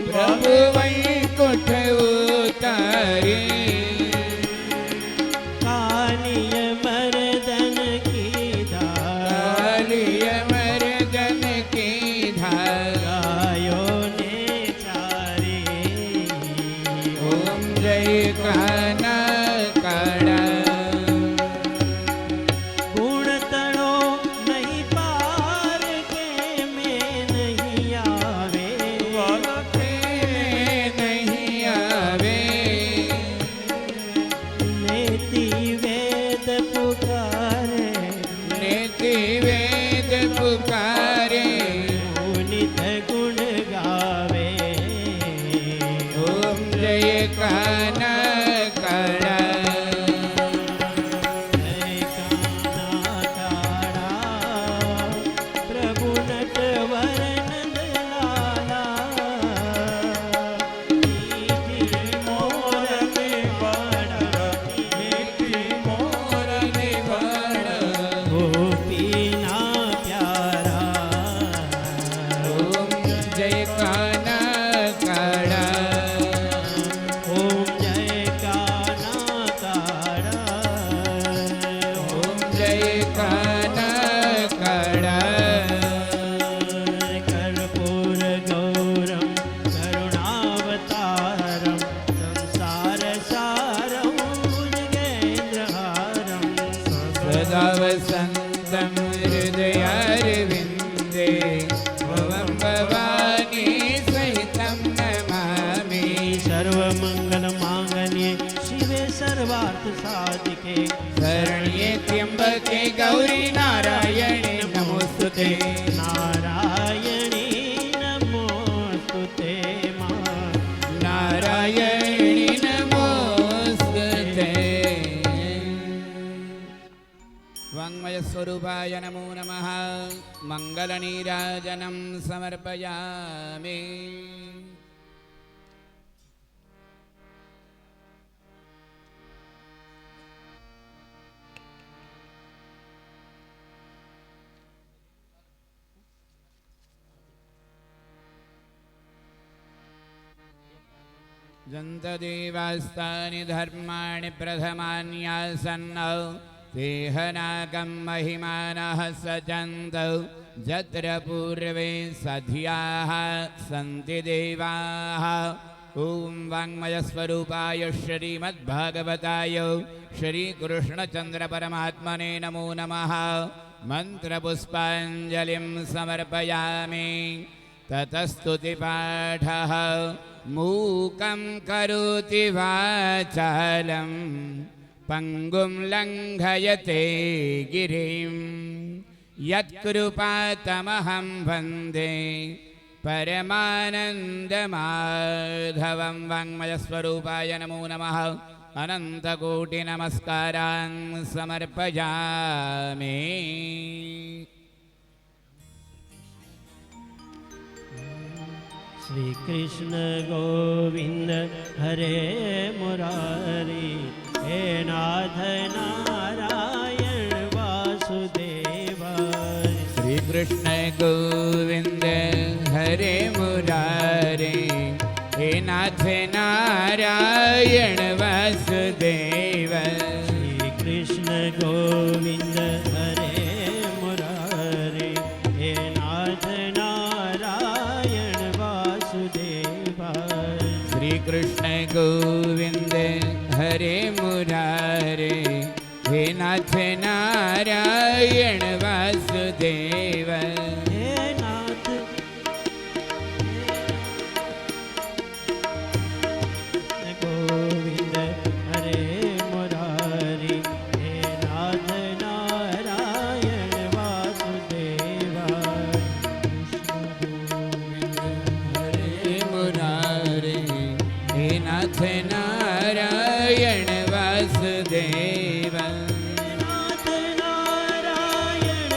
प्रभु वैकुंठ उतारी कालिय मर्दन की धार कालिय मर्दन की धार गायों ने चारी ओम जय काना काड़ा गुण तड़ो नहीं पार के में नहीं आवे नहीं आवे नेति वेद पुकारे नेति वेद पुकारे नित गुण गावे ओम जय काना काड़ा जय काना काड़ा प्रभु नटवर नंदलाला मीठी मोर मोर निवाण गोपी ना प्यारा ओम जय काना काड़ा ओम जय काना काड़ा ओम जय काना काड़ा कर्पूर गौरम करुणावतारम संसार सारम भुजगेन्द्रहारम सदा वसन्तं हृदयारविन्दे भवं भवानी सहितं नमामि सर्वमंगल मांगल्ये शिवे सर्वार्थ साधिके शरण्ये त्र्यंबके गौरी नारायणे नमोस्तुते नारायणी नमोस्तुते मां नारायणी नमोस्तुते वाङ्मय स्वरूपाय नमो नमः मङ्गलनीराजनं समर्पयामि जन्तदेवास्तानि धर्माणि प्रथमान्यासन्नौ तेहनाकं महिमानः सजन्तौ यत्र पूर्वे सध्याः सन्ति देवाः ॐ वाङ्मयस्वरूपाय श्रीमद्भागवताय श्रीकृष्णचन्द्रपरमात्मने नमो नमः मन्त्रपुष्पाञ्जलिं समर्पयामि ततस्तुतिपाठः मूकं करोति वाचालं पङ्गुं लङ्घयते गिरिं यत्कृपातमहं वन्दे परमानन्दमाधवं वाङ्मयस्वरूपाय नमो नमः अनन्तकोटिनमस्कारान् समर्पयामि श्री कृष्ण गोविंद हरे मुरारी हे नाथ नारायण वासुदेव श्री कृष्ण गोविंद हरे मुरारे हे नाथ नारायण वासुदेव श्री कृष्ण गोविंद हरे मुरारी हे नाथ नारायण वासुदेव श्री कृष्ण गोविंद हरे मुरारे हे नाथ नारायण वासुदेव हे नाथ गोविंद हरे मुरारी हे नाथ नारायण वासुदेव हरे मुरारे हे नाथ नारायण वासुदेव नाथ नारायण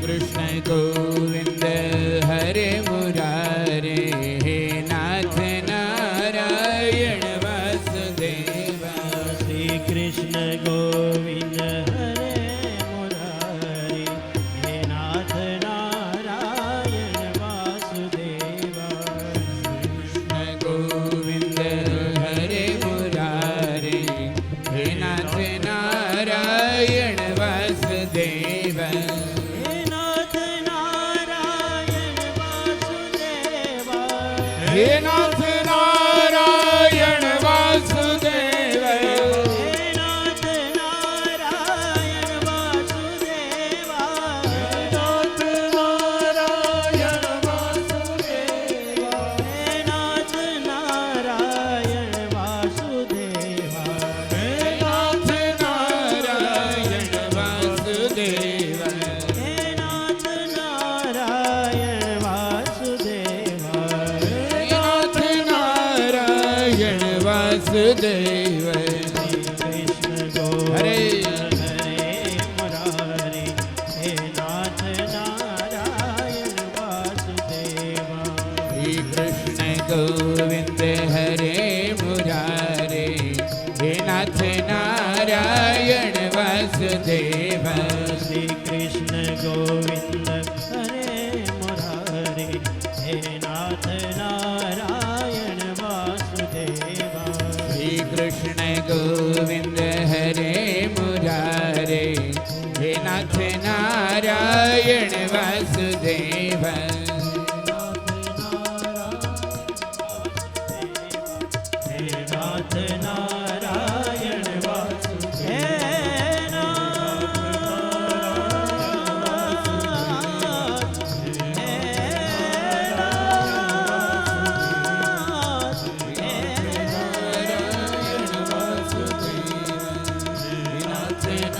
कृष्ण गोविंद हरे मुरारे हे नाथ नारायण वासुदेव श्री कृष्ण गोविंद हरे मुरारी हे नाथ नारायण वासुदेवा कृष्ण गोविंद हरे मुरारे हे नाथ नारायण वासुदेव हे नाथ नारायण वासुदेवा हे नाथ नारायण वासुदेव हे नाथ नारायण वासुदेवा नाथ नारायण वासुदेवा हे नाथ नारायण वासुदेवा हे नाथ नारायण वासुदेव हे नाथ नारायण वासुदेवा हे नाथ नारायण वासुदेव कृष्ण हरे गोविंद हरे मुरारी हे नाथ नारायण वासुदेवा श्री कृष्ण गोविंद हरे मुरारे हे नाथ नारायण वासुदेव श्री कृष्ण गोविंद हरे मुरारी हे नाथ नारायण वासुदेवा श्री कृष्ण गोविंद हरे मुरारे हे नाथ नारायण वासुदेव हे नाथ नारायण वासुदेवा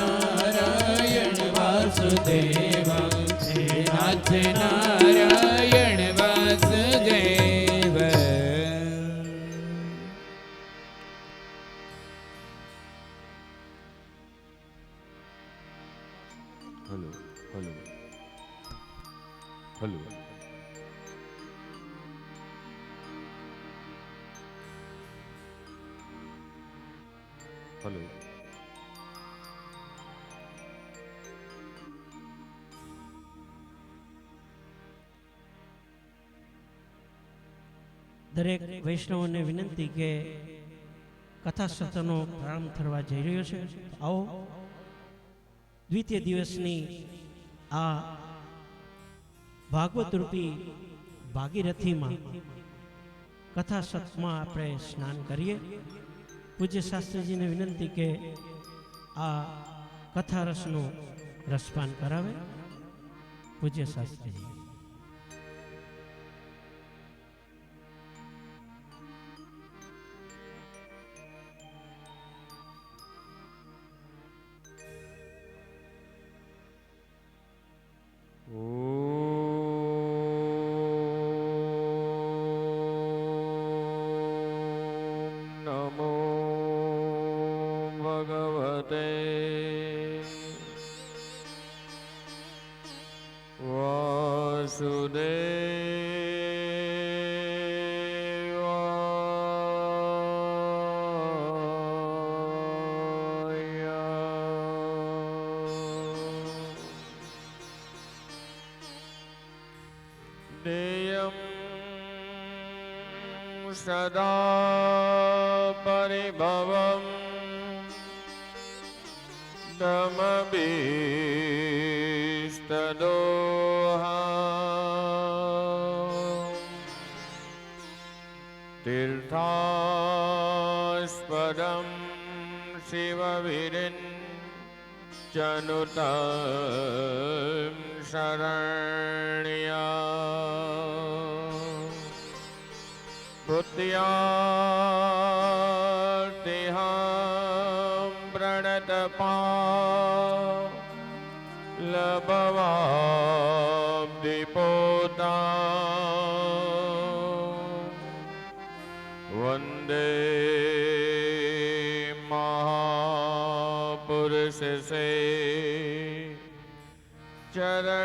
नारायण वासुदेव हे नाथ Narayan Vasudev hello hello hello hello દરેક વૈષ્ણવોને વિનંતી કે કથા સત્રનો પ્રારંભ થવા જઈ રહ્યો છે. આવો દ્વિતીય દિવસની આ ભાગવત રૂપી ભાગીરથીમાં કથા સત્રમાં આપણે સ્નાન કરીએ. પૂજ્ય શાસ્ત્રીજીને વિનંતી કે આ કથા રસનું રસપાન કરાવે. પૂજ્ય શાસ્ત્રીજી. नमो भगवते वासुदेवाय देयं सदा परिभवं दमभीस्तदोहा तीर्थास्पदं शिवविरिन् चनुतं शरण्या भूत्यार्तिहां प्रणतपा लभवाब्धिपोता वन्दे महापुरुषसे ચરણારવિંદ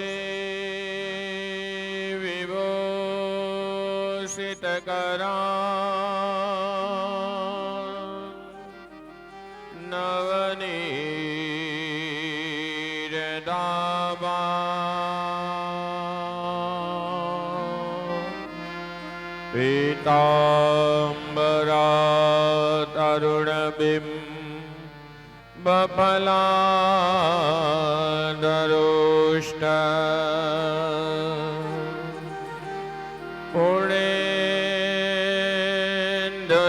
બહુશી વિભૂષિત કરા નવનીર દાબા પીતાંબરા તરુણબિંબ બફલાદરુષ્ટ પુણેન્દુ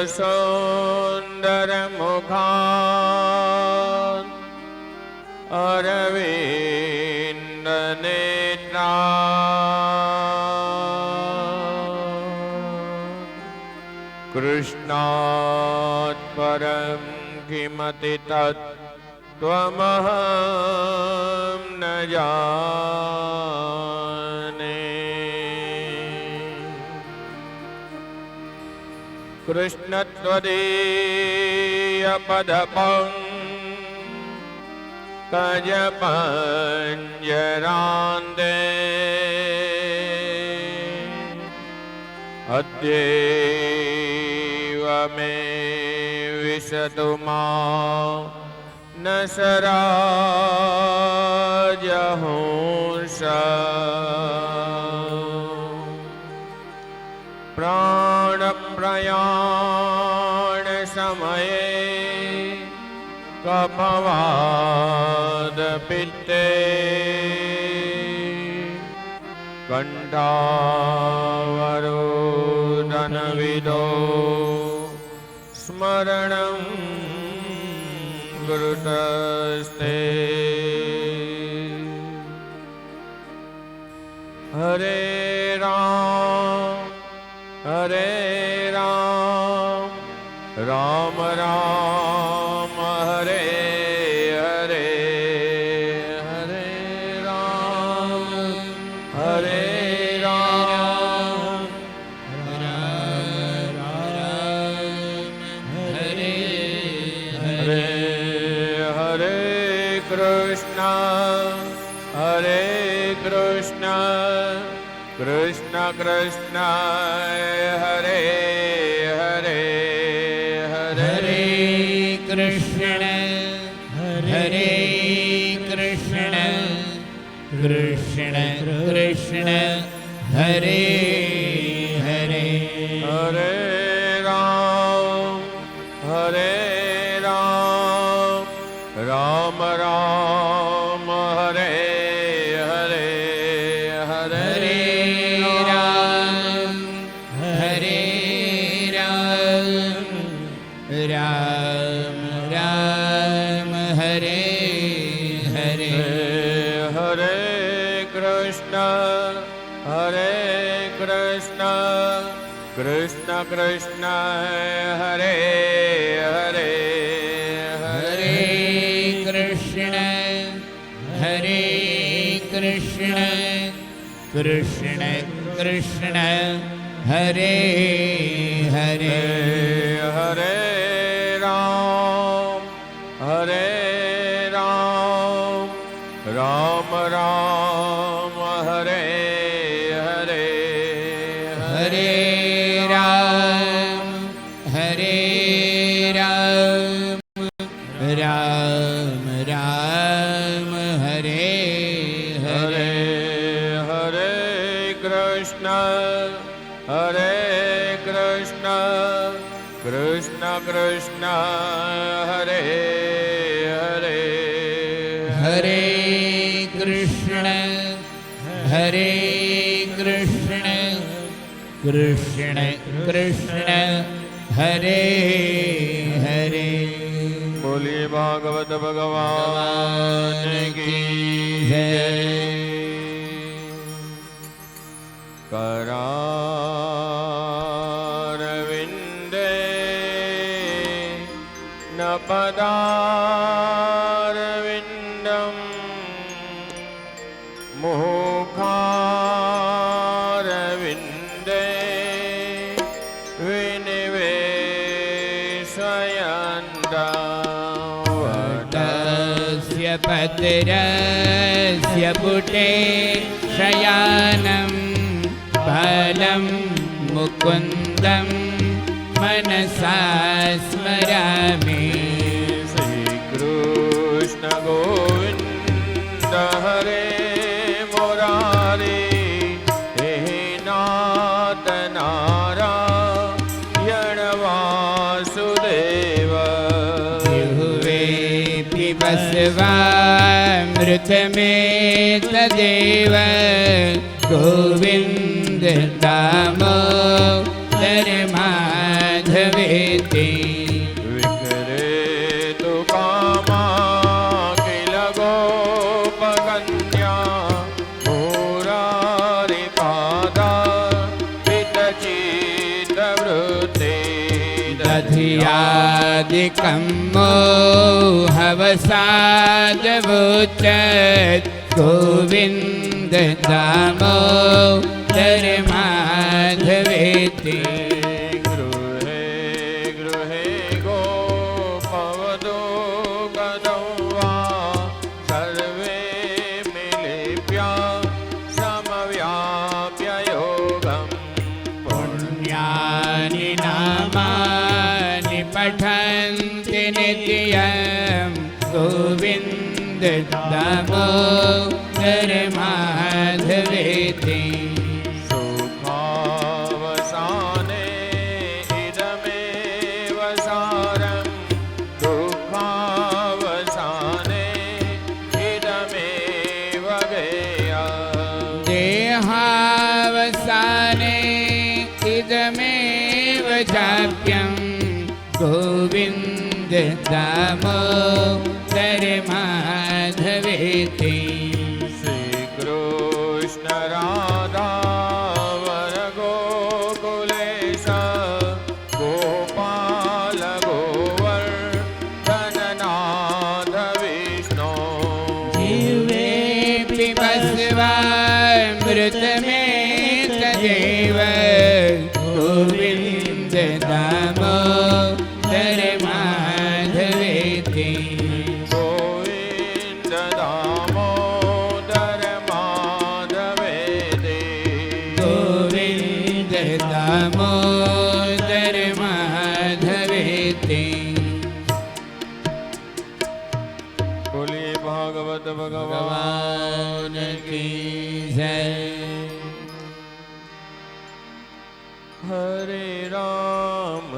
સુંદર મુખા અરવિંદ નેત્રા કૃષ્ણાત પરમ કિમતિ તત્ ત્વમહં ન જાને કૃષ્ણ ત્વદીય પદપંકજ પંજરાંતે અદ્યૈવ મે વિશતુ મા ન સરાજહંસ પ્રાણ પ્રયાણ સમયે કફવાદ પિત્તે કંઠાવરોદન વિદો સ્મરણં ગુરુતસ્તે હરે રામ રામ રામ હરે હરે હરે રામ હરે રામ હરે હરે હરે કૃષ્ણ કૃષ્ણ કૃષ્ણ હરે હરે હરે કૃષ્ણ હરે કૃષ્ણ કૃષ્ણ કૃષ્ણ હરે હરે હરે રામ રામ રામ હરે હરે હરે રામ રામ રામ હરે હરે હરે કૃષ્ણ કૃષ્ણ કૃષ્ણ હરે હરે હરે કૃષ્ણ કૃષ્ણ કૃષ્ણ હરે હરે હરે રામ રામ રામ હરે હરે હરે રામ રામ રામ હરે હરે હરે કૃષ્ણ કૃષ્ણ કૃષ્ણ હરે હરે હરે કૃષ્ણ કૃષ્ણ કૃષ્ણ હરે હરે બોલીએ ભાગવત ભગવાન કી જય करारविन्दे न पदारविन्दं मुखारविन्दे इन्द्रस्य पुटे शयानं फलं मुकुन्दं मनसा स्मरामि श्रीकृष्ण गोविन्द हरे मुरारे हे नाथ नारायण वासुदेव जिह्वे पिबस्वामृतमेव तदेव गोविन्द दामोदर माधवेति विक्रेतु कामा किल गोपकन्या मुरारिपादा वितचितवृत्ते दधियादिकं मोहवसादवोचत् गोविन्द दामोदर माधवेति गृहे गृहे गोपवधो गदौ वा सर्वे मिलिप्य समव्याप्य योगम् पुण्यानि नामानि पठन्ति नित्यं गोविन्द दामोदर माधवेति सुखावसाने इदमेव सारं दुःखावसाने इदमेव गेयम् देहावसाने इदमेव जाप्यं गोविन्द दामोदर माधवेति श्रीकृष्ण राधा वर गोकुलेश गोपाल गोवर्धननाथ विष्णु जीवे पिबस्वामृतमेव तदेव गोविन्द दामोदर माधवेति गोविन्द दामोदर माधवेति गोविन्द दामोदर माधवेति बोलिए भागवत भगवान भगवान की जय हरे राम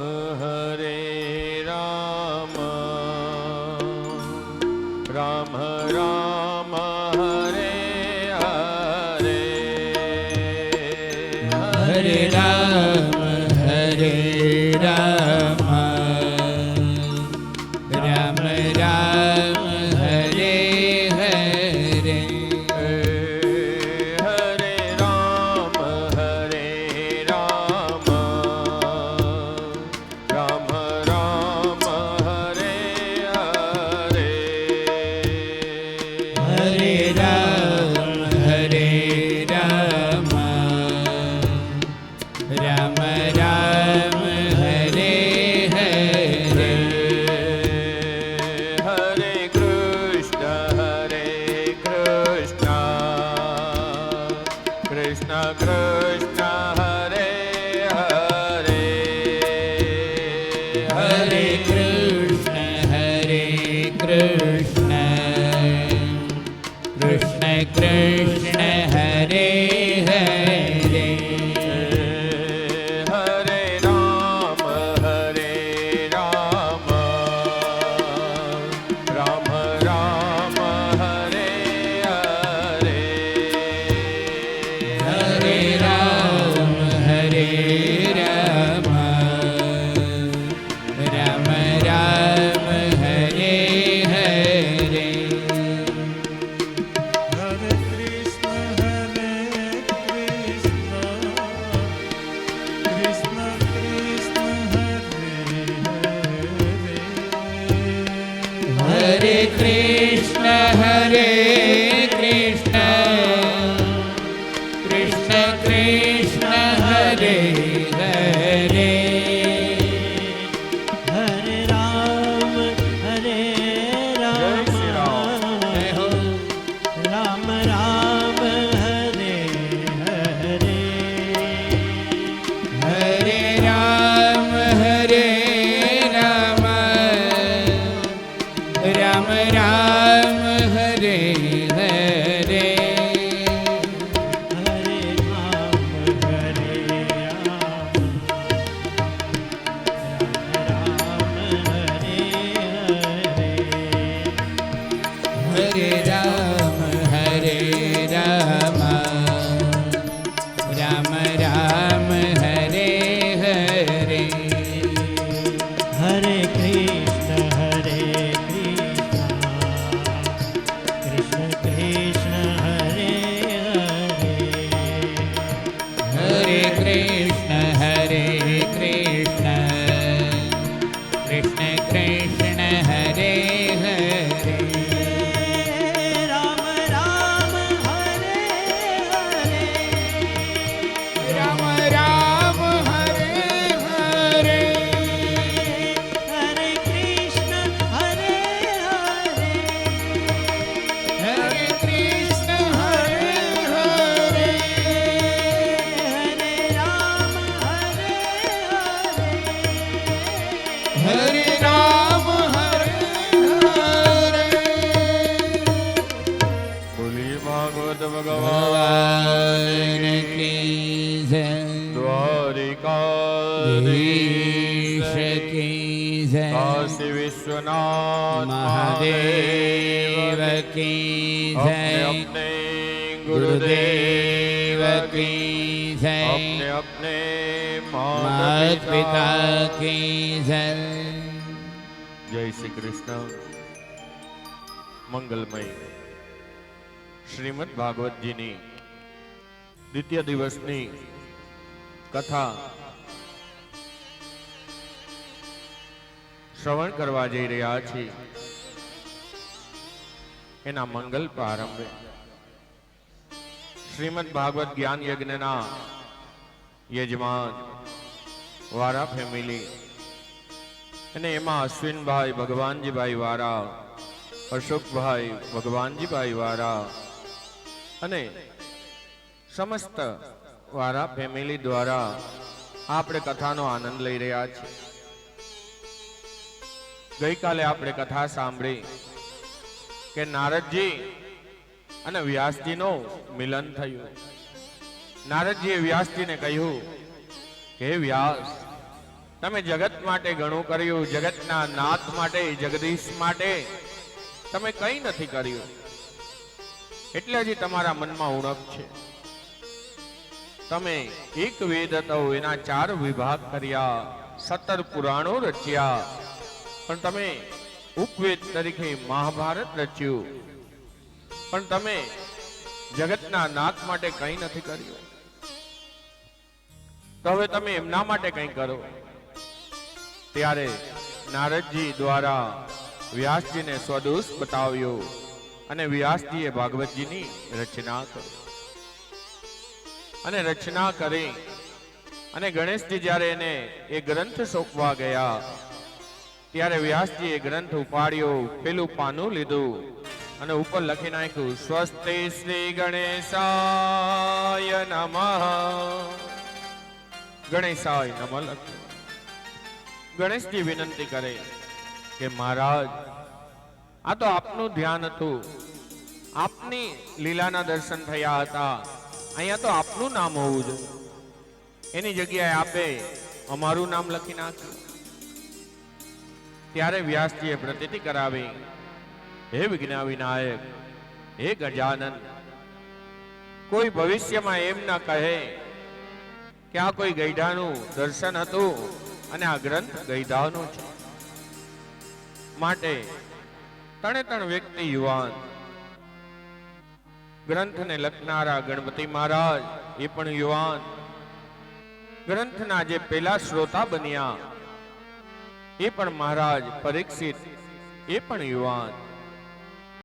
राम राम हरे हरे हरे राम राम राम हरे हरे हरे राम राम राम हरे हरे हरे राम राम राम हरे हरे हरे कृष्ण कृष्ण कृष्ण हरे हरे हरे कृष्ण कृष्ण कृष्ण हरे हरे हरे राम राम राम हरे हरे हरे राम ભગવાન કી જય દ્વારિકાધીશ કી જય કાશી વિશ્વનાથ મહાદેવ કી જય अपने ગુરુદેવ કી જય अपने अपने માત પિતા કી જય જય શ્રી કૃષ્ણ. મંગલમય શ્રીમદ ભાગવતજીની દ્વિતીય દિવસની કથા શ્રવણ કરવા જઈ રહ્યા છીએ. એના મંગલ પ્રારંભે શ્રીમદ ભાગવત જ્ઞાન યજ્ઞના યજમાન વારા ફેમિલી અને એમાં અશ્વિનભાઈ ભગવાનજીભાઈ વારા, અશોકભાઈ ભગવાનજીભાઈ વારા અને સમસ્ત વારા ફેમિલી દ્વારા આપણે કથાનો આનંદ લઈ રહ્યા છીએ. ગઈકાલે આપણે કથા સાંભળી કે નારદજી અને વ્યાસજીનું મિલન થયું. નારદજીએ વ્યાસજીને કહ્યું કે હે વ્યાસ, તમે જગત માટે ઘણું કર્યું, જગતના નાથ માટે, જગદીશ માટે તમે કંઈ નથી કર્યું, એટલે હજી તમારા મનમાં ઉણપ છે. તમે એક વેદ હતો એના 4 વિભાગ કર્યા, 17 પુરાણો રચ્યા, પણ તમે ઉપવેદ તરીકે મહાભારત રચ્યું, પણ તમે જગતના નાથ માટે કંઈ નથી કર્યું. તો હવે તમે એમના માટે કંઈ કરો. ત્યારે નારદજી દ્વારા વ્યાસજીને સ્વદોષ બતાવ્યો અને વ્યાસજીએ ભાગવતજીની રચના કરી. અને રચના કરી અને ગણેશજી જ્યારે એને એ ગ્રંથ સોંપવા ગયા ત્યારે વ્યાસજીએ ગ્રંથ ઉપાડ્યો, પેલું પાનું લીધું અને ઉપર લખી નાખ્યું સ્વસ્તિ શ્રી ગણેશાય નમઃ. ગણેશાય નમઃ લખ્યું. ગણેશજી વિનંતી કરે કે મહારાજ, આ તો આપનું ધ્યાન હતું, આપની લીલાના દર્શન થયા હતા, અહીંયા તો આપનું નામ હોવું જોઈએ, એની જગ્યાએ આપે અમારું નામ લખી નાખ્યું. ત્યારે વ્યાસજીએ પ્રતીતિ કરાવી, હે વિઘ્ન વિનાયક, હે ગજાનન, કોઈ ભવિષ્યમાં એમ ના કહે કે આ કોઈ ગઈઢાનું દર્શન હતું અને આ ગ્રંથ ગઈઢાનો છે. માટે 3 વ્યક્તિ યુવાન, ગ્રંથને લખનારા ગણપતિ મહારાજ એ પણ યુવાન, ગ્રંથના જે પેલા શ્રોતા બન્યા એ પણ મહારાજ પરીક્ષિત એ પણ યુવાન,